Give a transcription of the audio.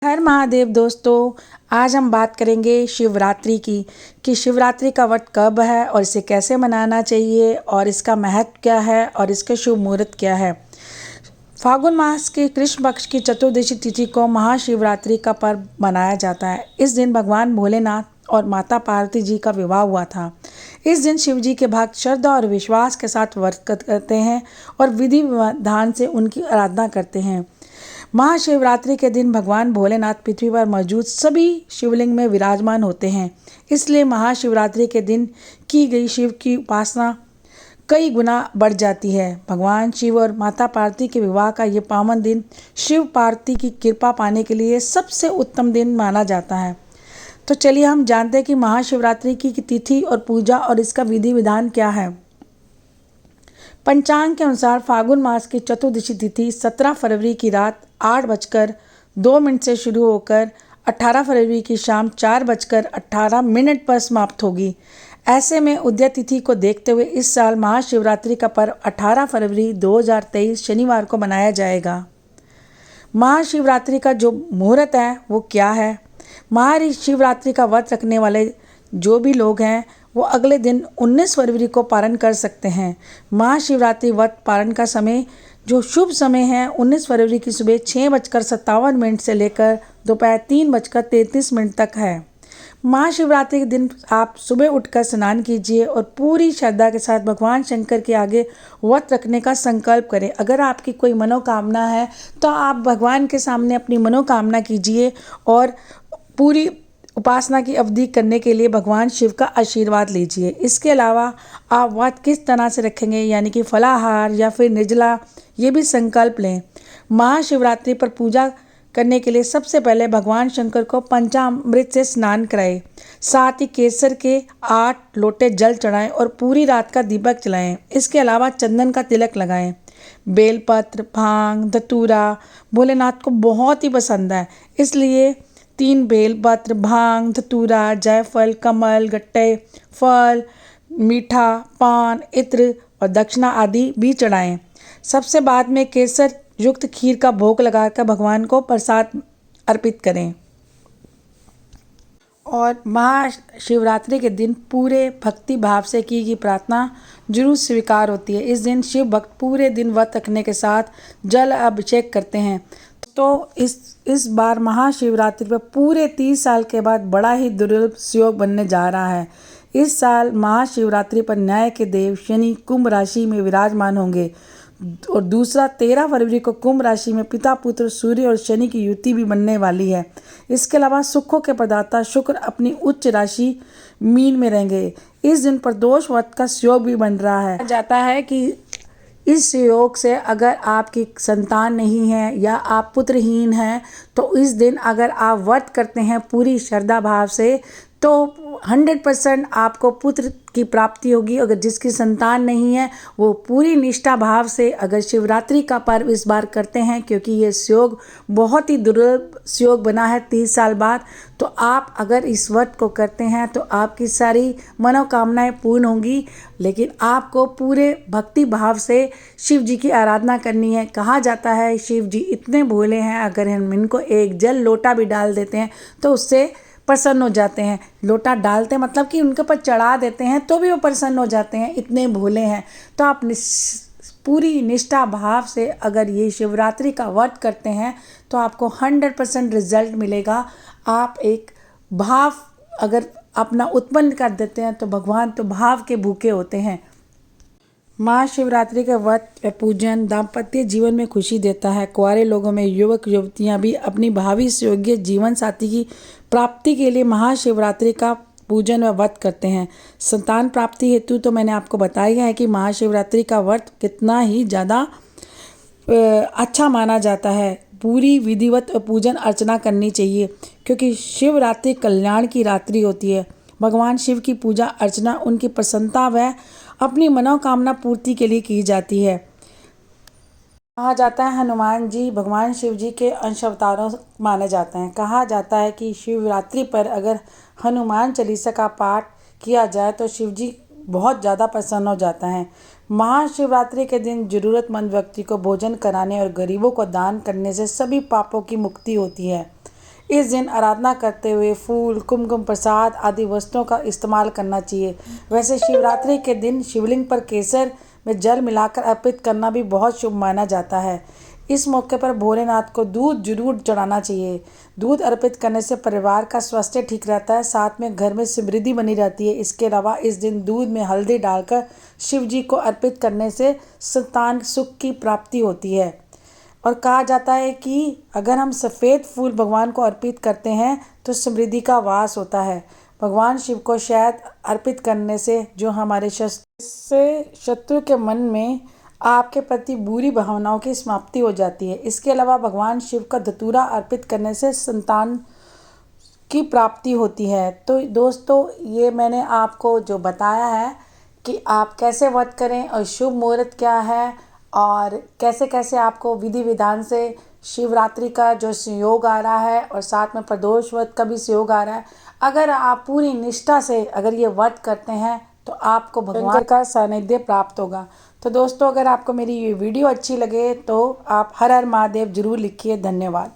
हर महादेव दोस्तों। आज हम बात करेंगे शिवरात्रि की कि शिवरात्रि का व्रत कब है और इसे कैसे मनाना चाहिए और इसका महत्व क्या है और इसके शुभ मुहूर्त क्या है। फागुन मास के कृष्ण पक्ष की चतुर्दशी तिथि को महाशिवरात्रि का पर्व मनाया जाता है। इस दिन भगवान भोलेनाथ और माता पार्वती जी का विवाह हुआ था। इस दिन शिव जी के भक्त श्रद्धा और विश्वास के साथ व्रत करते हैं और विधि विधान से उनकी आराधना करते हैं। महाशिवरात्रि के दिन भगवान भोलेनाथ पृथ्वी पर मौजूद सभी शिवलिंग में विराजमान होते हैं। इसलिए महाशिवरात्रि के दिन की गई शिव की उपासना कई गुना बढ़ जाती है। भगवान शिव और माता पार्वती के विवाह का ये पावन दिन शिव पार्वती की कृपा पाने के लिए सबसे उत्तम दिन माना जाता है। तो चलिए हम जानते हैं कि महाशिवरात्रि की तिथि और पूजा और इसका विधि विधान क्या है। पंचांग के अनुसार फागुन मास की चतुर्दशी तिथि 17 फरवरी की रात 8:02 से शुरू होकर 18 फरवरी की शाम 4:18 पर समाप्त होगी। ऐसे में उदय तिथि को देखते हुए इस साल महाशिवरात्रि का पर्व 18 फरवरी 2023 शनिवार को मनाया जाएगा। महाशिवरात्रि का जो मुहूर्त है वो क्या है। महाशिवरात्रि का व्रत रखने वाले जो भी लोग हैं वो अगले दिन 19 फरवरी को पारण कर सकते हैं। महाशिवरात्रि व्रत पारण का समय जो शुभ समय है 19 फरवरी की सुबह 6:57 से लेकर दोपहर 3:33 तक है। महाशिवरात्रि के दिन आप सुबह उठकर स्नान कीजिए और पूरी श्रद्धा के साथ भगवान शंकर के आगे व्रत रखने का संकल्प करें। अगर आपकी कोई मनोकामना है तो आप भगवान के सामने अपनी मनोकामना कीजिए और पूरी उपासना की अवधि करने के लिए भगवान शिव का आशीर्वाद लीजिए। इसके अलावा आप व्रत किस तरह से रखेंगे यानी कि फलाहार या फिर निर्जला, ये भी संकल्प लें। महाशिवरात्रि पर पूजा करने के लिए सबसे पहले भगवान शंकर को पंचामृत से स्नान कराएं। साथ ही केसर के 8 लोटे जल चढ़ाएं और पूरी रात का दीपक जलाएं। इसके अलावा चंदन का तिलक लगाएं। बेलपत्र, भांग, धतूरा भोलेनाथ को बहुत ही पसंद है, इसलिए 3 बेलपत्र, भांग, धतूरा, जायफल, कमल, गट्टे, फल, मीठा, पान, इत्र और दक्षिणा आदि भी चढ़ाएं। सबसे बाद में केसर युक्त खीर का भोग लगाकर भगवान को प्रसाद अर्पित करें। और महाशिवरात्रि के दिन पूरे भक्ति भाव से की गई प्रार्थना जरूर स्वीकार होती है। इस दिन शिव भक्त पूरे दिन व्रत रखने के साथ जल अभिषेक करते हैं। तो इस बार महाशिवरात्रि पर पूरे 30 साल के बाद बड़ा ही दुर्लभ सुयोग बनने जा रहा है। इस साल महाशिवरात्रि पर न्याय के देव शनि कुंभ राशि में विराजमान होंगे और दूसरा 13 फरवरी को कुंभ राशि में पिता पुत्र सूर्य और शनि की युति भी बनने वाली है। इसके अलावा सुखों के प्रदाता शुक्र अपनी उच्च राशि मीन में रहेंगे। इस दिन प्रदोष व्रत का सुयोग भी बन रहा है। जाता है कि इस योग से अगर आपकी संतान नहीं है या आप पुत्रहीन हैं तो इस दिन अगर आप व्रत करते हैं पूरी श्रद्धा भाव से तो 100% आपको पुत्र की प्राप्ति होगी। अगर जिसकी संतान नहीं है वो पूरी निष्ठा भाव से अगर शिवरात्रि का पर्व इस बार करते हैं, क्योंकि ये सुयोग बहुत ही दुर्लभ सुयोग बना है 30 साल बाद, तो आप अगर इस व्रत को करते हैं तो आपकी सारी मनोकामनाएं पूर्ण होंगी। लेकिन आपको पूरे भक्ति भाव से शिव जी की आराधना करनी है। कहा जाता है शिव जी इतने भोले हैं, अगर हम इनको एक जल लोटा भी डाल देते हैं तो उससे प्रसन्न हो जाते हैं। लोटा डालते हैं मतलब कि उनके ऊपर चढ़ा देते हैं तो भी वो प्रसन्न हो जाते हैं, इतने भोले हैं। तो आप पूरी निष्ठा भाव से अगर ये शिवरात्रि का व्रत करते हैं तो आपको 100% रिजल्ट मिलेगा। आप एक भाव अगर अपना उत्पन्न कर देते हैं तो भगवान तो भाव के भूखे होते हैं। महाशिवरात्रि का व्रत पूजन दाम्पत्य जीवन में खुशी देता है। कुंवारे लोगों में युवक युवतियां भी अपनी भावी योग्य जीवन साथी की प्राप्ति के लिए महाशिवरात्रि का पूजन व व्रत करते हैं। संतान प्राप्ति हेतु तो मैंने आपको बताया है कि महाशिवरात्रि का व्रत कितना ही ज़्यादा अच्छा माना जाता है। पूरी विधिवत पूजन अर्चना करनी चाहिए क्योंकि शिवरात्रि कल्याण की रात्रि होती है। भगवान शिव की पूजा अर्चना उनकी प्रसन्नता व अपनी मनोकामना पूर्ति के लिए की जाती है। कहा जाता है हनुमान जी भगवान शिव जी के अंश अवतारों माने जाते हैं। कहा जाता है कि शिवरात्रि पर अगर हनुमान चालीसा का पाठ किया जाए तो शिव जी बहुत ज़्यादा प्रसन्न हो जाता है। महाशिवरात्रि के दिन ज़रूरतमंद व्यक्ति को भोजन कराने और गरीबों को दान करने से सभी पापों की मुक्ति होती है। इस दिन आराधना करते हुए फूल, कुमकुम प्रसाद आदि वस्तुओं का इस्तेमाल करना चाहिए। वैसे शिवरात्रि के दिन शिवलिंग पर केसर में जल मिलाकर अर्पित करना भी बहुत शुभ माना जाता है। इस मौके पर भोलेनाथ को दूध जरूर चढ़ाना चाहिए। दूध अर्पित करने से परिवार का स्वास्थ्य ठीक रहता है, साथ में घर में समृद्धि बनी रहती है। इसके अलावा इस दिन दूध में हल्दी डालकर शिव जी को अर्पित करने से संतान सुख की प्राप्ति होती है। और कहा जाता है कि अगर हम सफ़ेद फूल भगवान को अर्पित करते हैं तो समृद्धि का वास होता है। भगवान शिव को शहद अर्पित करने से जो हमारे शत्रु के मन में आपके प्रति बुरी भावनाओं की समाप्ति हो जाती है। इसके अलावा भगवान शिव का धतूरा अर्पित करने से संतान की प्राप्ति होती है। तो दोस्तों, ये मैंने आपको जो बताया है कि आप कैसे व्रत करें और शुभ मुहूर्त क्या है और कैसे कैसे आपको विधि विधान से शिवरात्रि का जो संयोग आ रहा है और साथ में प्रदोष व्रत का भी संयोग आ रहा है, अगर आप पूरी निष्ठा से अगर ये व्रत करते हैं तो आपको भगवान का सानिध्य प्राप्त होगा। तो दोस्तों, अगर आपको मेरी ये वीडियो अच्छी लगे तो आप हर हर महादेव जरूर लिखिए। धन्यवाद।